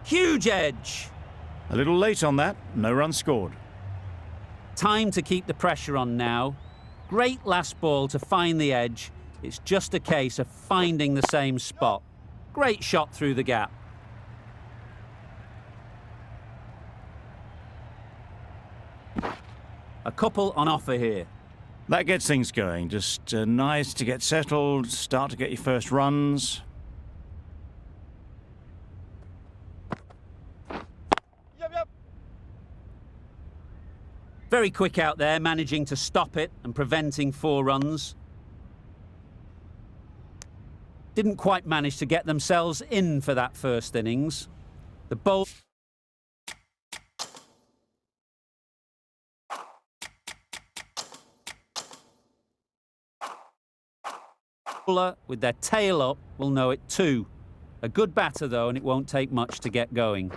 Huge edge. A little late on that, no run scored. Time to keep the pressure on now. Great last ball to find the edge. It's just a case of finding the same spot. Great shot through the gap. A couple on offer here. That gets things going. Just nice to get settled, start to get your first runs. Very quick out there, managing to stop it and preventing 4 runs. Didn't quite manage to get themselves in for that first innings. The bowler with their tail up will know it too. A good batter though, and it won't take much to get going.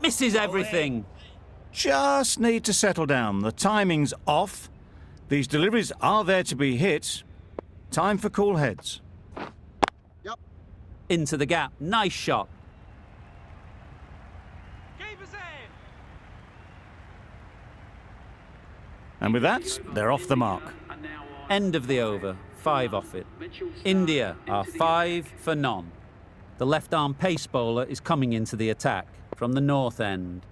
Misses everything. Just need to settle down. The timing's off. These deliveries are there to be hit. Time for cool heads. Into the gap. Nice shot. And with that, they're off the mark. End of the over. 5 off it. India are 5 for none. The left-arm pace bowler is coming into the attack from the north end.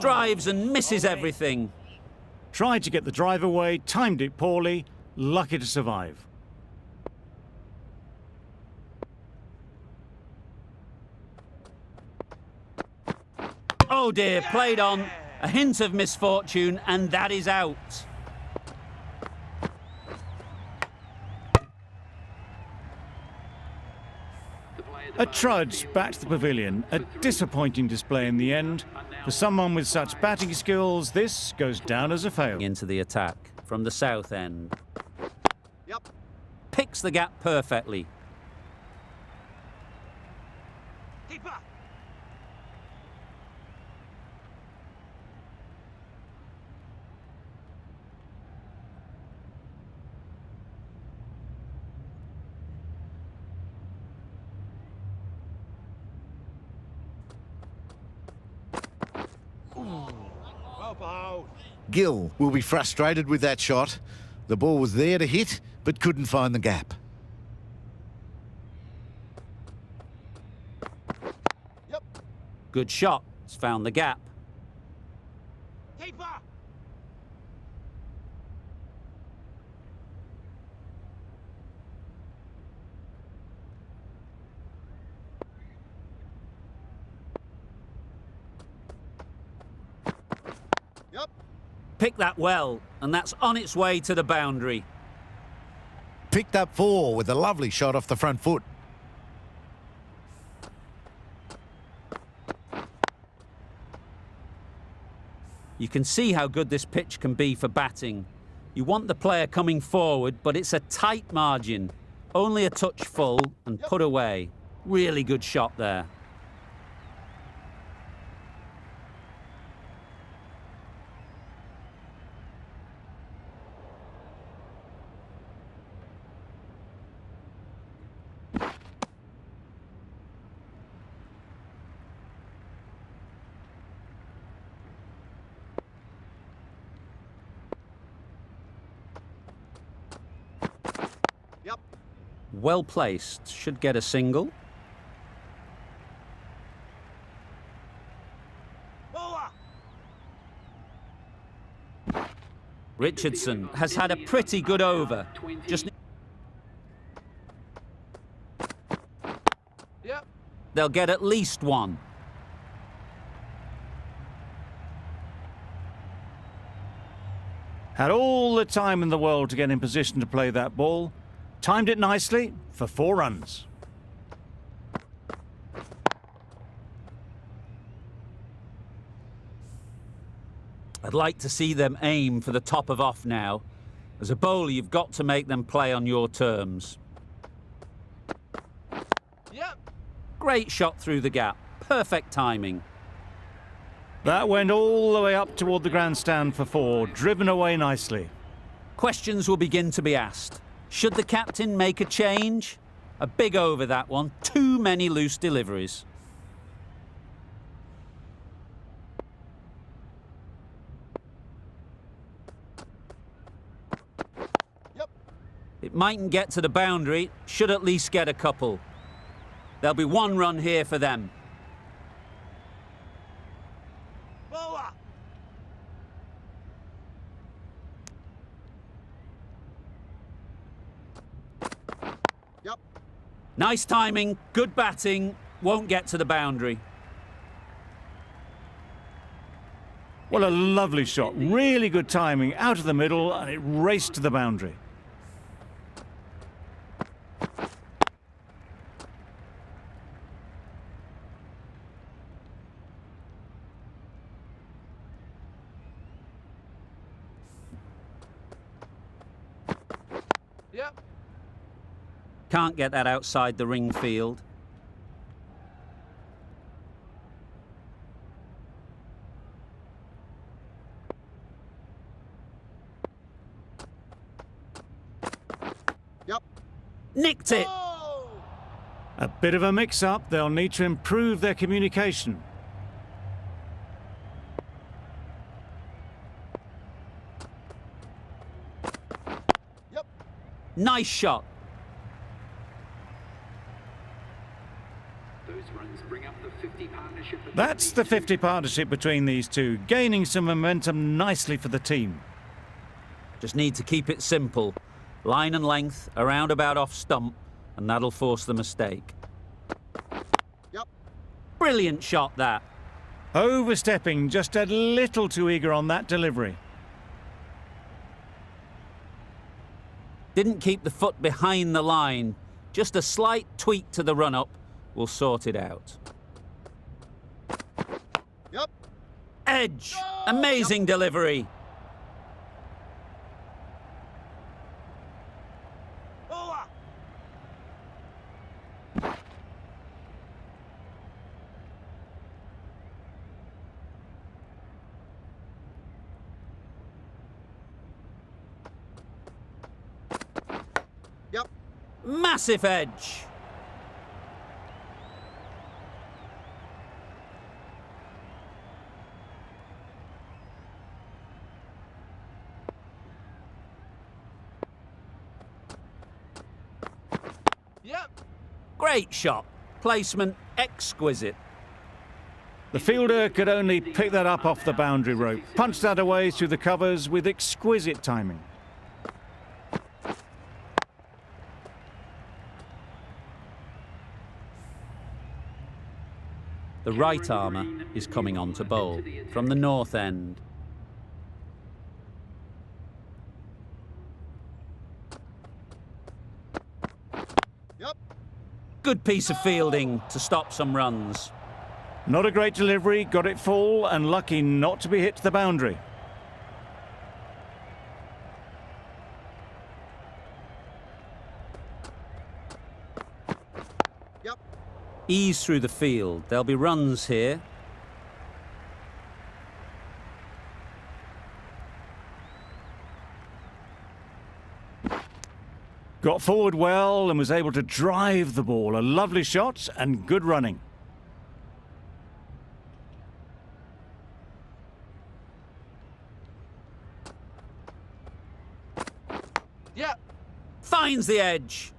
Drives and misses everything. Tried to get the drive away, timed it poorly, lucky to survive. Oh dear, played on. A hint of misfortune, and that is out. A trudge back to the pavilion. A disappointing display in the end. For someone with such batting skills, this goes down as a fail. Into the attack from the south end. Picks the gap perfectly. Keeper. Gill will be frustrated with that shot. The ball was there to hit, but couldn't find the gap. Good shot. It's found the gap. Keeper. Picked that well, and that's on its way to the boundary. Picked up 4 with a lovely shot off the front foot. You can see how good this pitch can be for batting. You want the player coming forward, but it's a tight margin. Only a touch full and put away. Really good shot there. Well placed, should get a single. Richardson has had a pretty good over. Just they'll get at least 1. Had all the time in the world to get in position to play that ball. Timed it nicely for 4 runs. I'd like to see them aim for the top of off now. As a bowler, you've got to make them play on your terms. Great shot through the gap. Perfect timing. That went all the way up toward the grandstand for 4, driven away nicely. Questions will begin to be asked. Should the captain make a change? A big over, that one. Too many loose deliveries. Yep. It mightn't get to the boundary, should at least get a couple. There'll be one run here for them. Boa. Yep. Nice timing, good batting, won't get to the boundary. Well, a lovely shot. Really good timing. Out of the middle, and it raced to the boundary. Yep. Can't get that outside the ring field. Yep. Nicked it! Oh! A bit of a mix-up. They'll need to improve their communication. Yep. Nice shot. Those runs bring up the 50 partnership. That's the 50 partnership between these two, gaining some momentum nicely for the team. Just need to keep it simple. Line and length, around about off stump, and that'll force the mistake. Yep. Brilliant shot, that. Overstepping, just a little too eager on that delivery. Didn't keep the foot behind the line. Just a slight tweak to the run-up will sort it out. Yep. Edge! Amazing delivery. Boa. Yep. Massive edge. Yep. Great shot. Placement exquisite. The fielder could only pick that up off the boundary rope, punch that away through the covers with exquisite timing. The right armour is coming on to bowl from the north end. Yep. Good piece of fielding to stop some runs. Not a great delivery, got it full and lucky not to be hit to the boundary. Yep. Ease through the field. There'll be runs here. Got forward well and was able to drive the ball. A lovely shot and good running. Yep. Finds the edge.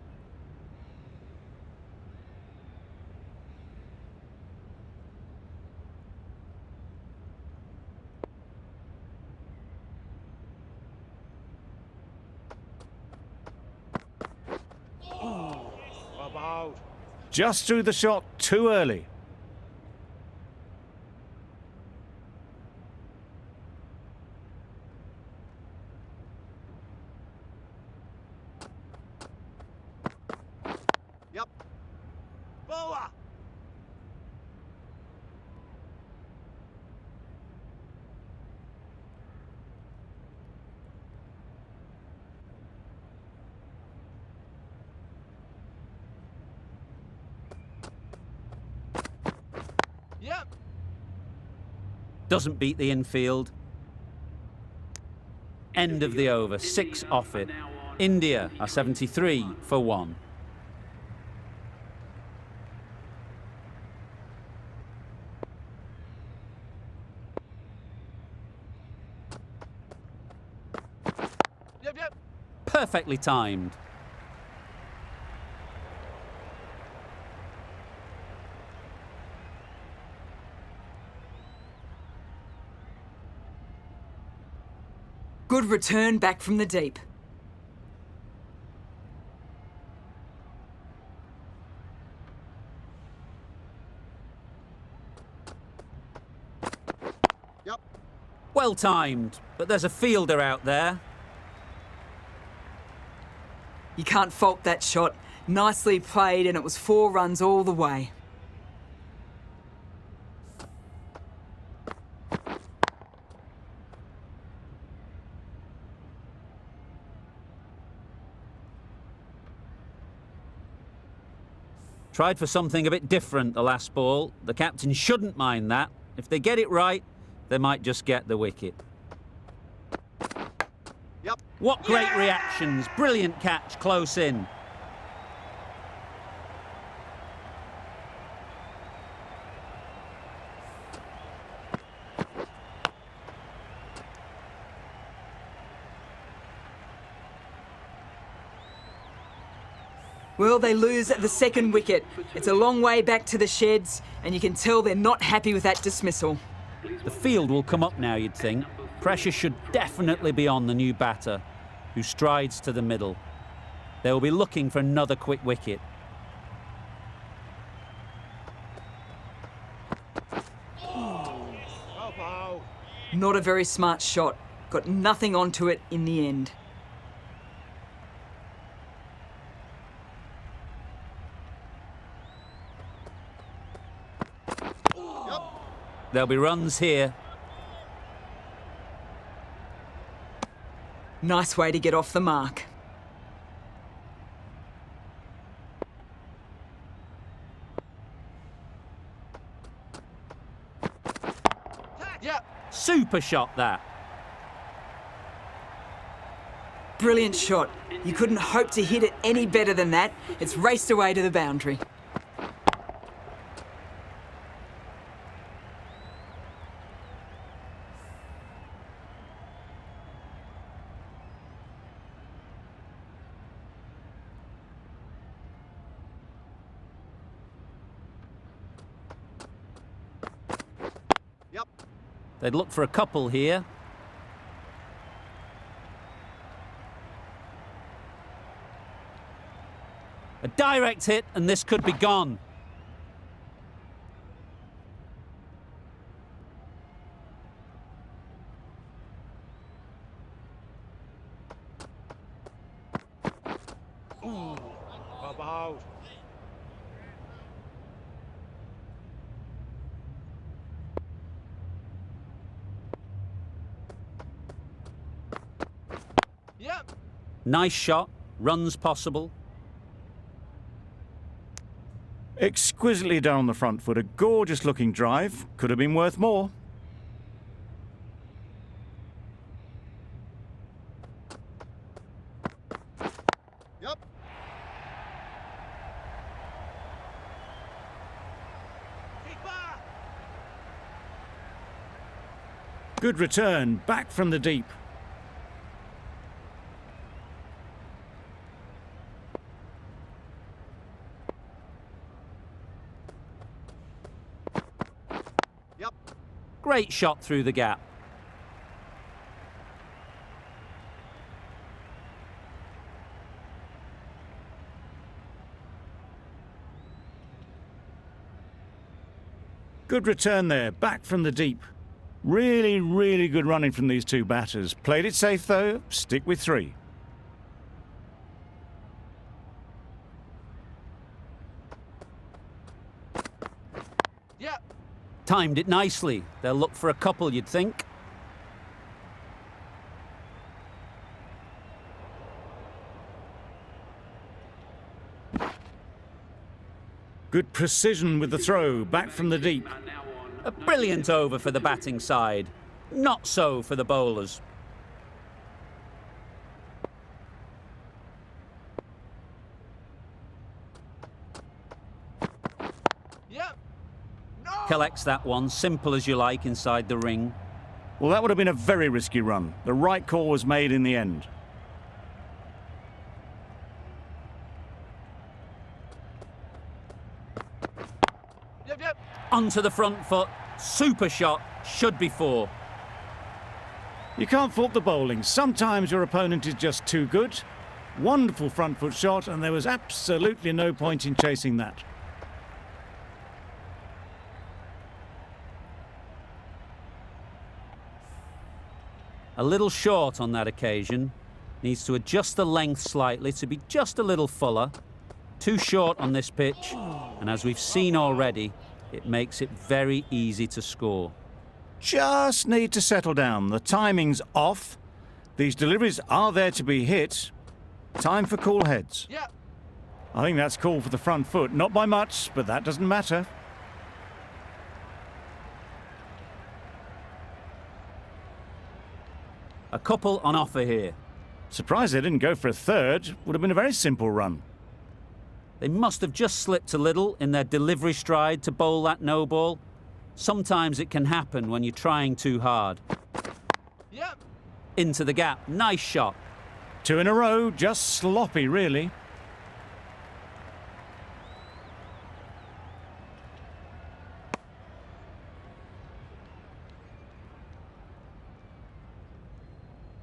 About. Just threw the shot too early. Yep. Boa. Yep. Doesn't beat the infield. End of the over. 6 off it. Now on India are 73 for 1. Yep, yep. Perfectly timed. Good return back from the deep. Yep. Well timed, but there's a fielder out there. You can't fault that shot. Nicely played, and it was 4 runs all the way. Tried for something a bit different the last ball. The captain shouldn't mind that. If they get it right, they might just get the wicket. Yep. What great reactions. Brilliant catch close in. Well, they lose at the second wicket. It's a long way back to the sheds, and you can tell they're not happy with that dismissal. The field will come up now, you'd think. Pressure should definitely be on the new batter, who strides to the middle. They will be looking for another quick wicket. Oh, Not a very smart shot. Got nothing onto it in the end. There'll be runs here. Nice way to get off the mark. Yep. Super shot, that. Brilliant shot. You couldn't hope to hit it any better than that. It's raced away to the boundary. Yep. They'd look for a couple here. A direct hit, and this could be gone. Pop out. Yep. Nice shot. Runs possible. Exquisitely done on the front foot. A gorgeous looking drive. Could have been worth more. Yep. Keeper. Good return, back from the deep. Yep. Great shot through the gap. Good return there, back from the deep. Really, really good running from these two batters. Played it safe though, stick with 3. Yep. Timed it nicely. They'll look for a couple, you'd think. Good precision with the throw, back from the deep. A brilliant over for the batting side. Not so for the bowlers. collects that one, simple as you like, inside the ring. Well, that would have been a very risky run. The right call was made in the end. Yep, yep. Onto the front foot. Super shot. Should be 4. You can't fault the bowling. Sometimes your opponent is just too good. Wonderful front foot shot, and there was absolutely no point in chasing that. A little short on that occasion. Needs to adjust the length slightly to be just a little fuller. Too short on this pitch, and as we've seen already, it makes it very easy to score. Just need to settle down. The timing's off. These deliveries are there to be hit. Time for cool heads. Yeah. I think that's cool for the front foot. Not by much, but that doesn't matter. A couple on offer here. Surprised they didn't go for a third. Would have been a very simple run. They must have just slipped a little in their delivery stride to bowl that no ball. Sometimes it can happen when you're trying too hard. Yep. Into the gap. Nice shot. 2 in a row, just sloppy, really.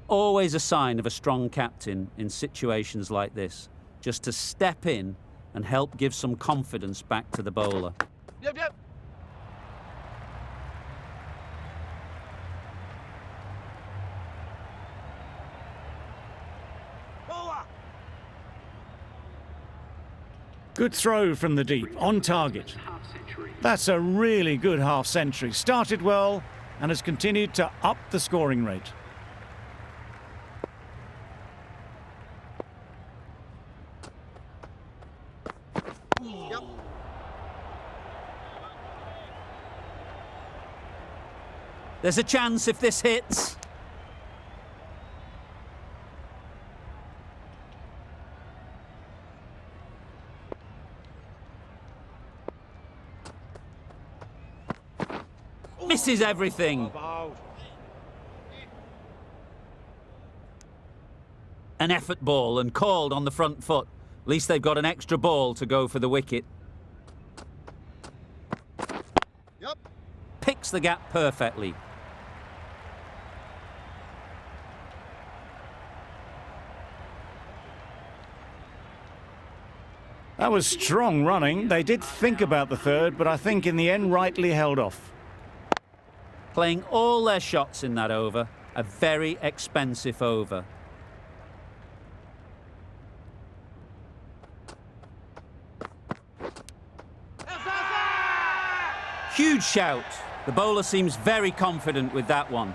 Always a sign of a strong captain in situations like this, just to step in and help give some confidence back to the bowler. Yep, yep. Bowler. Good throw from the deep, on target. That's a really good half century. Started well and has continued to up the scoring rate. Yep. There's a chance if this hits. Misses everything. An effort ball and called on the front foot. At least they've got an extra ball to go for the wicket. Yep. Picks the gap perfectly. That was strong running. They did think about the third, but I think in the end rightly held off. Playing all their shots in that over. A very expensive over. Huge shout. The bowler seems very confident with that one.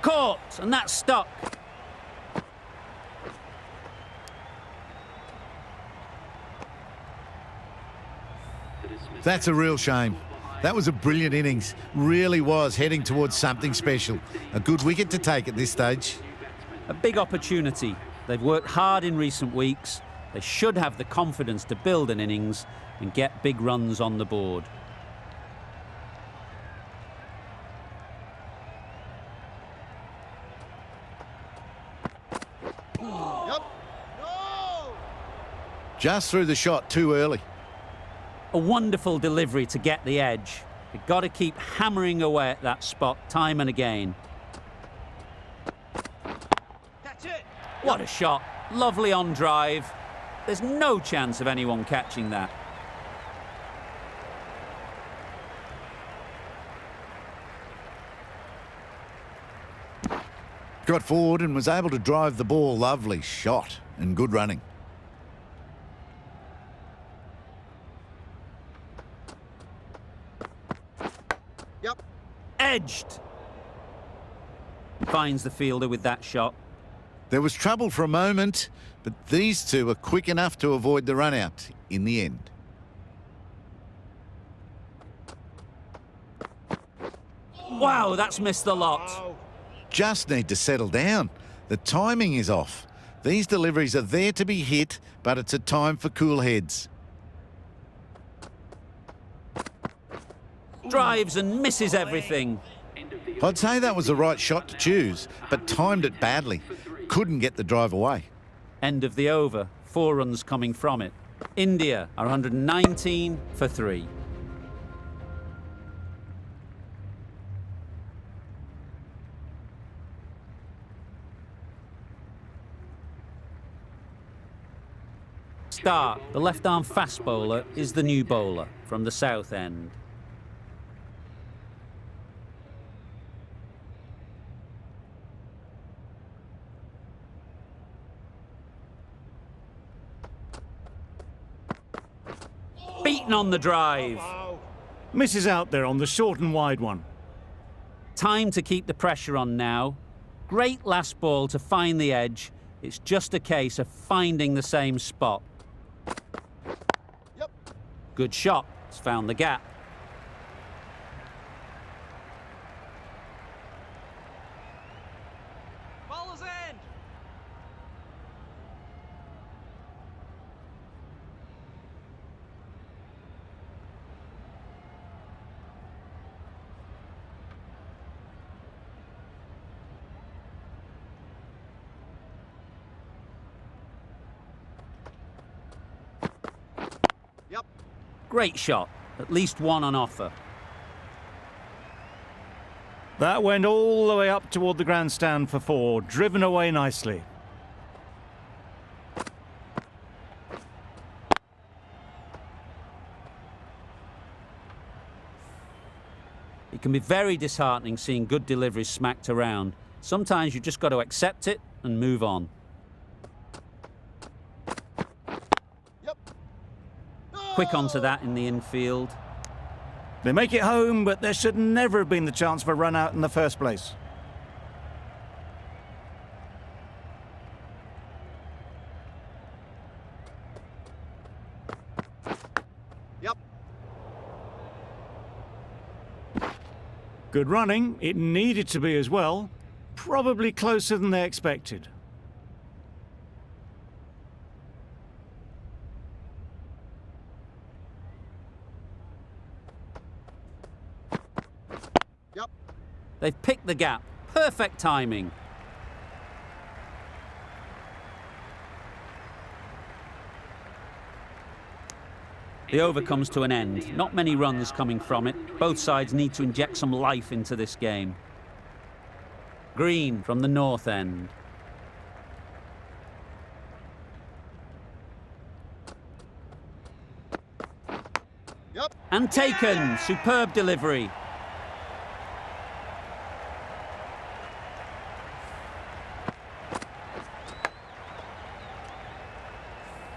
Caught, and that's stuck. That's a real shame. That was a brilliant innings. Really was heading towards something special. A good wicket to take at this stage. A big opportunity. They've worked hard in recent weeks. They should have the confidence to build an innings and get big runs on the board. Yep. No! Just threw the shot too early. A wonderful delivery to get the edge. You've got to keep hammering away at that spot time and again. That's it. What a shot. Lovely on drive. There's no chance of anyone catching that. Got forward and was able to drive the ball. Lovely shot and good running. Yep. Edged. Finds the fielder with that shot. There was trouble for a moment, but these two were quick enough to avoid the run-out in the end. Wow, that's missed the lot. Just need to settle down. The timing is off. These deliveries are there to be hit, but it's a time for cool heads. Drives and misses everything. I'd say that was the right shot to choose, but timed it badly. Couldn't get the drive away. End of the over. 4 runs coming from it. India are 119 for 3. Stark, the left-arm fast bowler, is the new bowler from the south end. Beaten on the drive. Misses out there on the short and wide one. Time to keep the pressure on now. Great last ball to find the edge. It's just a case of finding the same spot. Yep. Good shot. It's found the gap. Bowler's end. Yep. Great shot. At least one on offer. That went all the way up toward the grandstand for 4, driven away nicely. It can be very disheartening seeing good deliveries smacked around. Sometimes you just got to accept it and move on. Yep. Quick onto that in the infield. They make it home, but there should never have been the chance for a run out in the first place. Yep. Good running. It needed to be as well. Probably closer than they expected. Yep. They've picked the gap. Perfect timing. The over comes to an end. Not many runs coming from it. Both sides need to inject some life into this game. Green from the north end. Yep. And taken. Superb delivery.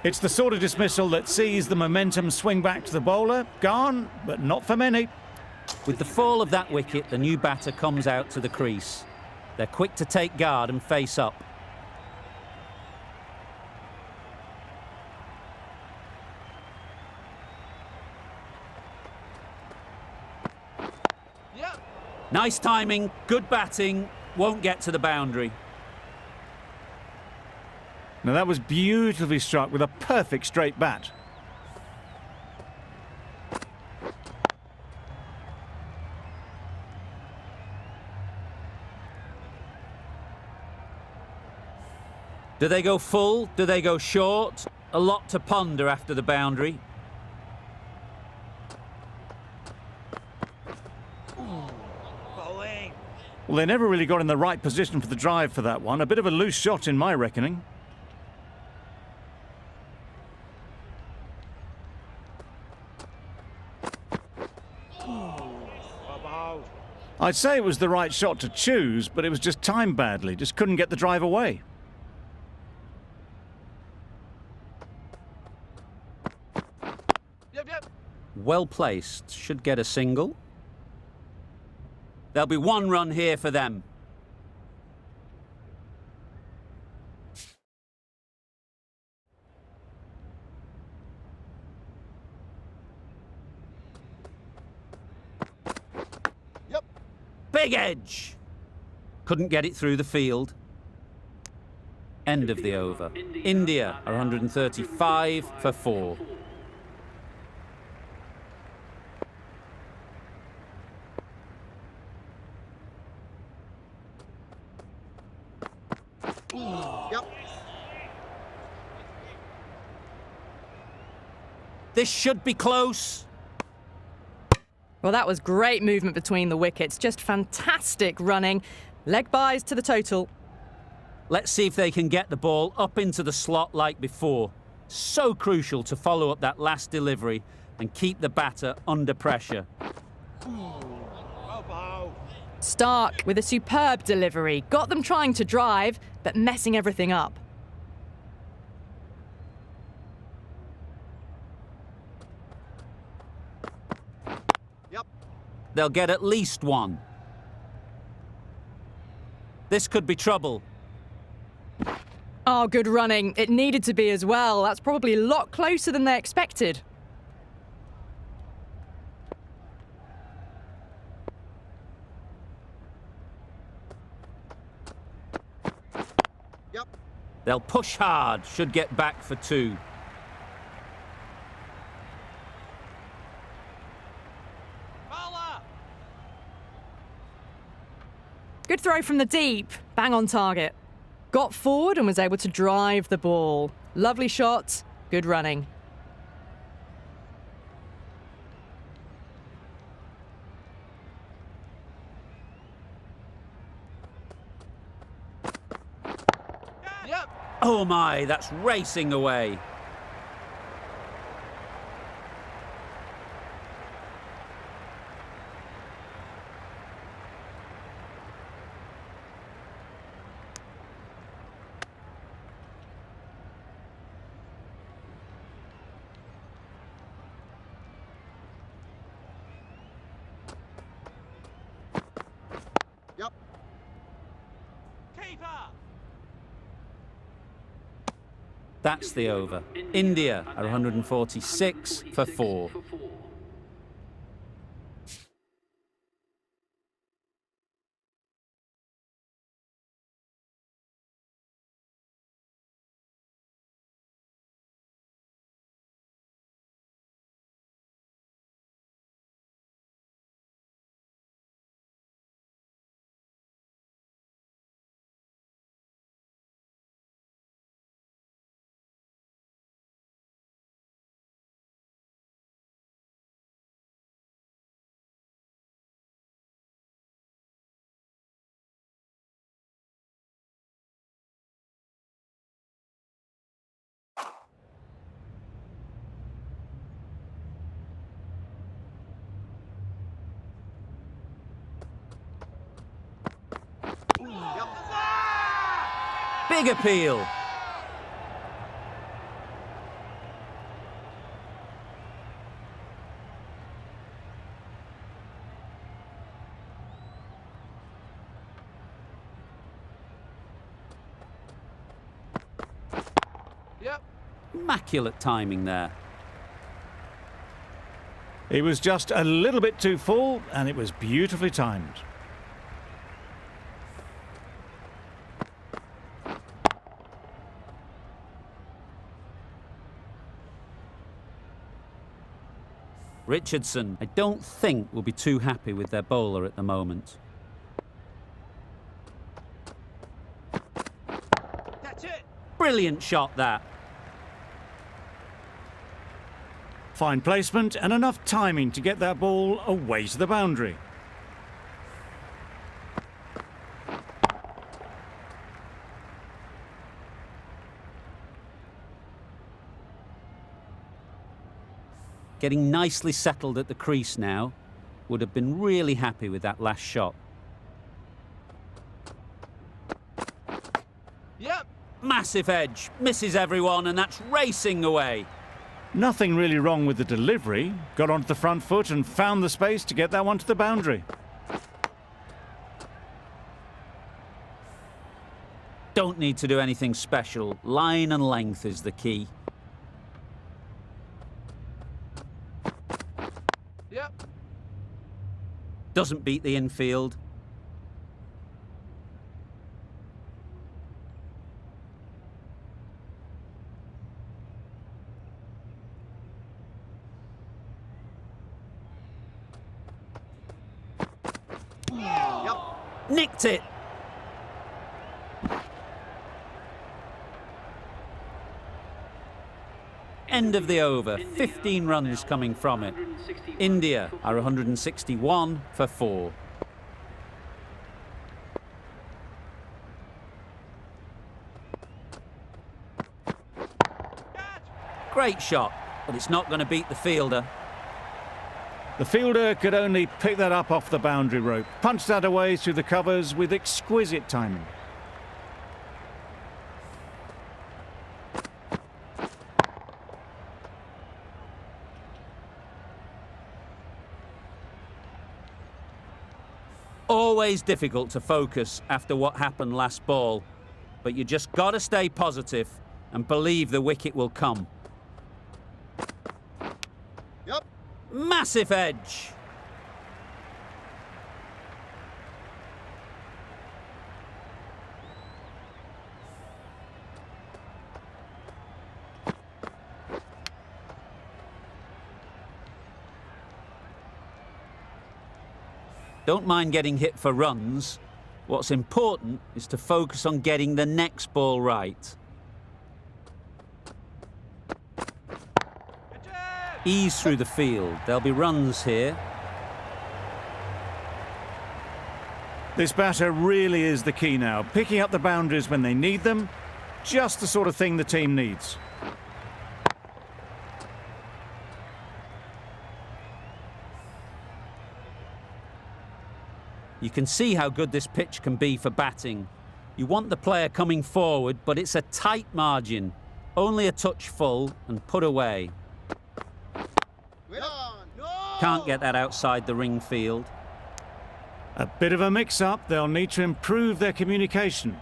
It's the sort of dismissal that sees the momentum swing back to the bowler. Gone, but not for many. With the fall of that wicket, the new batter comes out to the crease. They're quick to take guard and face up. Yep. Nice timing, good batting, won't get to the boundary. Now that was beautifully struck with a perfect straight bat. Do they go full? Do they go short? A lot to ponder after the boundary. Bowling. Well, they never really got in the right position for the drive for that one. A bit of a loose shot in my reckoning. I'd say it was the right shot to choose, but it was just timed badly. Just couldn't get the drive away. Yep. Yep. Well placed, should get a single. There'll be 1 run here for them. Yep. Big edge. Couldn't get it through the field. End of the over. India are 135 for 4. Yep. This should be close. Well, that was great movement between the wickets. Just fantastic running. Leg byes to the total. Let's see if they can get the ball up into the slot like before. So crucial to follow up that last delivery and keep the batter under pressure. Stark with a superb delivery. Got them trying to drive, but messing everything up. Yep. They'll get at least one. This could be trouble. Oh, good running. It needed to be as well. That's probably a lot closer than they expected. Yep. They'll push hard, should get back for two. Good throw from the deep. Bang on target. Got forward and was able to drive the ball. Lovely shot. Good running. Yep. Oh my, that's racing away. Yep. That's the over. India are 146 for 4. Yep. Big appeal. Yep. Immaculate timing there. It was just a little bit too full, and it was beautifully timed. Richardson, I don't think, will be too happy with their bowler at the moment. That's it. Brilliant shot, that. Fine placement and enough timing to get that ball away to the boundary. Getting nicely settled at the crease now. Would have been really happy with that last shot. Yep. Massive edge, misses everyone, and that's racing away. Nothing really wrong with the delivery. Got onto the front foot and found the space to get that one to the boundary. Don't need to do anything special. Line and length is the key. Yep. Doesn't beat the infield. Yep. Nicked it. End of the over. 15 runs coming from it. India are 161 for 4. Great shot, but it's not going to beat the fielder. The fielder could only pick that up off the boundary rope, punched that away through the covers with exquisite timing. Always difficult to focus after what happened last ball, but you just got to stay positive and believe the wicket will come. Yep. Massive edge. Don't mind getting hit for runs. What's important is to focus on getting the next ball right. Ease through the field. There'll be runs here. This batter really is the key now, picking up the boundaries when they need them. Just the sort of thing the team needs. You can see how good this pitch can be for batting. You want the player coming forward, but it's a tight margin. Only a touch full and put away. Can't get that outside the ring field. A bit of a mix-up. They'll need to improve their communication.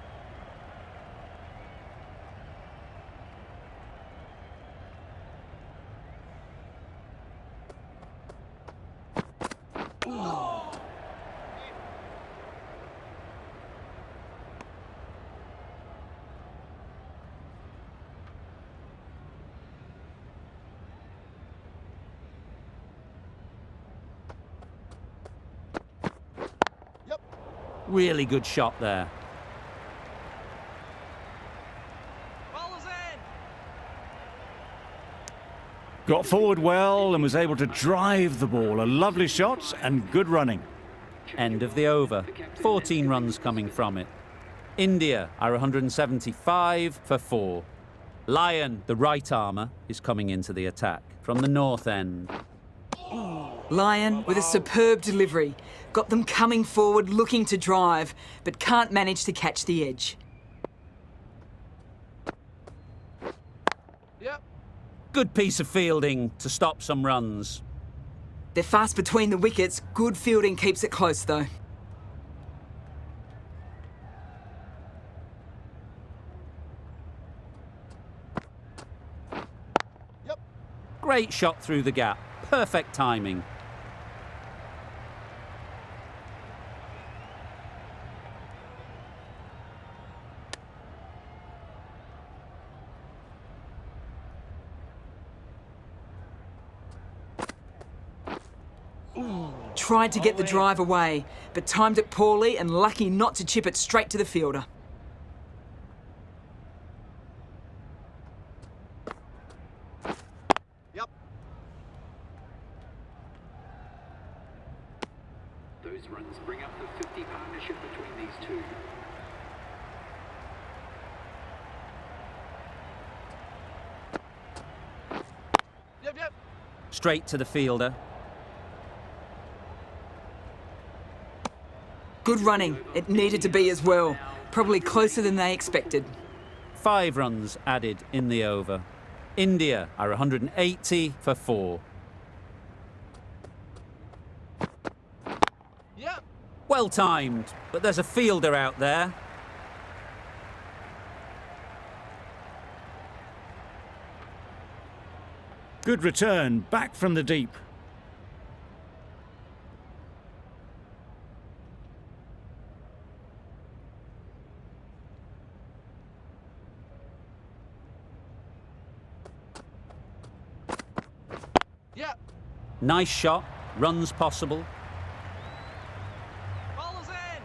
Really good shot there. Got forward well and was able to drive the ball. A lovely shot and good running. End of the over. 14 runs coming from it. India are 175 for 4. Lyon, the right armour, is coming into the attack from the north end. Lyon with a superb delivery. Got them coming forward looking to drive, but can't manage to catch the edge. Yep. Good piece of fielding to stop some runs. They're fast between the wickets. Good fielding keeps it close though. Yep. Great shot through the gap. Perfect timing. Tried to get the drive away, but timed it poorly and lucky not to chip it straight to the fielder. Yep. Those runs bring up the 50 partnership between these two. Yep. Yep. Straight to the fielder. Good running. It needed to be as well. Probably closer than they expected. 5 runs added in the over. India are 180 for 4. Yep. Well timed, but there's a fielder out there. Good return, back from the deep. Yep. Nice shot, runs possible. Ballers in.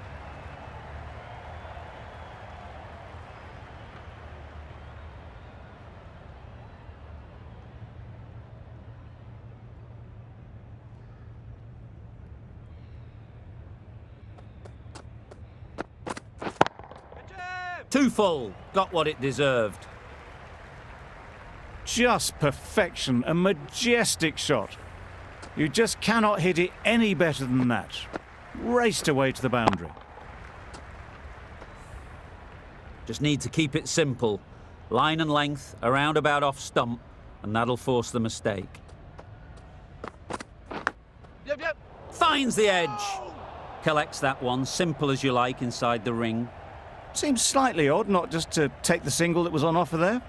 Too full. Got what it deserved. Just perfection, a majestic shot. You just cannot hit it any better than that. Raced away to the boundary. Just need to keep it simple. Line and length, around about off stump, and that'll force the mistake. Yep, yep. Finds the edge. Collects that one, simple as you like, inside the ring. Seems slightly odd not just to take the single that was on offer there.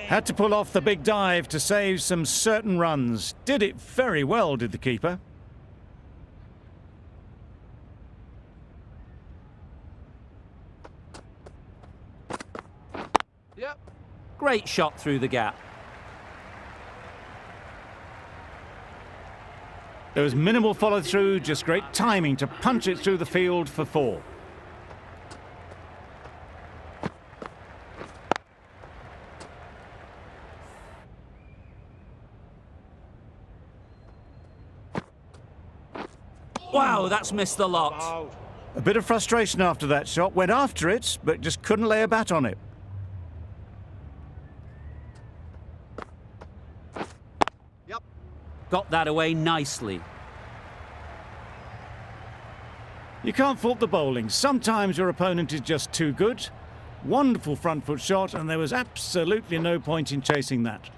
Had to pull off the big dive to save some certain runs. Did it very well, did the keeper. Yep. Great shot through the gap. There was minimal follow-through, just great timing to punch it through the field for 4. Wow, that's missed the lot. A bit of frustration after that shot. Went after it, but just couldn't lay a bat on it. Yep. Got that away nicely. You can't fault the bowling. Sometimes your opponent is just too good. Wonderful front foot shot, and there was absolutely no point in chasing that.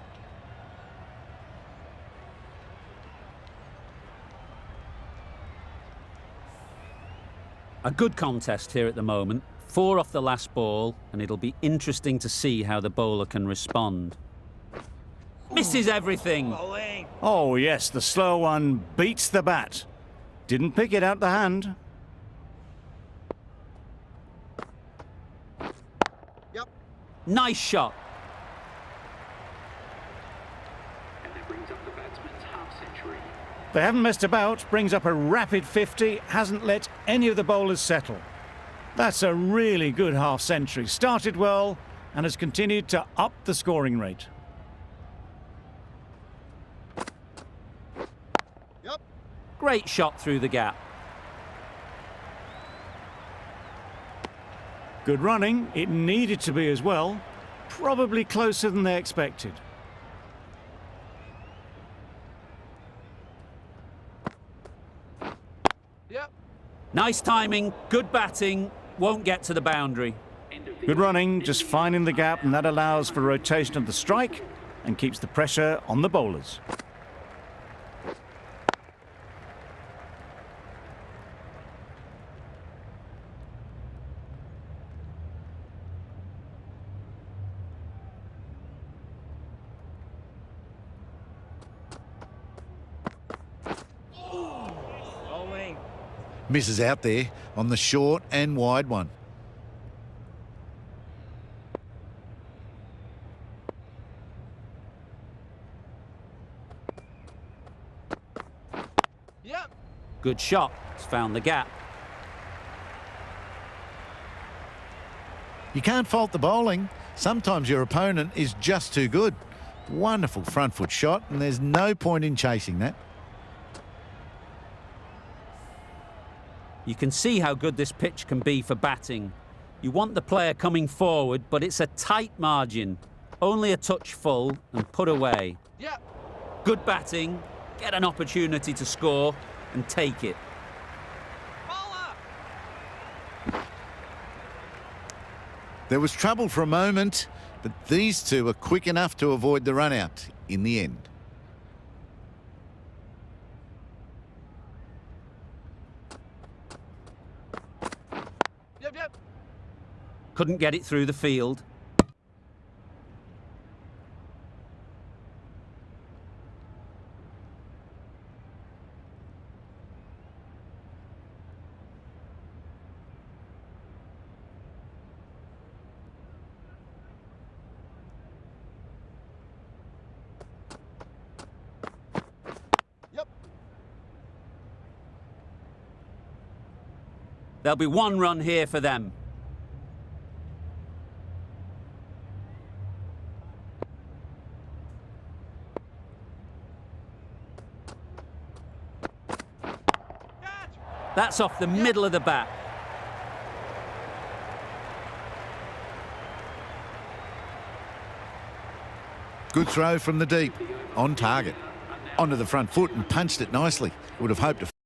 A good contest here at the moment. 4 off the last ball, and it'll be interesting to see how the bowler can respond. Misses everything. Oh yes, the slow one beats the bat. Didn't pick it out the hand. Yep. Nice shot. And that brings up the batsman's half-century. They haven't messed about, brings up a rapid 50, hasn't let any of the bowlers settle. That's a really good half-century. Started well and has continued to up the scoring rate. Yep. Great shot through the gap. Good running, it needed to be as well. Probably closer than they expected. Yep. Nice timing, good batting, won't get to the boundary. Good running, just finding the gap, and that allows for rotation of the strike and keeps the pressure on the bowlers. Misses out there on the short and wide one. Yep. Good shot. It's found the gap. You can't fault the bowling. Sometimes your opponent is just too good. Wonderful front foot shot, and there's no point in chasing that. You can see how good this pitch can be for batting. You want the player coming forward, but it's a tight margin. Only a touch full and put away. Yep. Good batting, get an opportunity to score and take it. Bowler. There was trouble for a moment, but these two are quick enough to avoid the run out in the end. Yep, yep. Couldn't get it through the field. Yep. There'll be 1 run here for them. That's off the middle of the bat. Good throw from the deep. On target. Onto the front foot and punched it nicely. Would have hoped to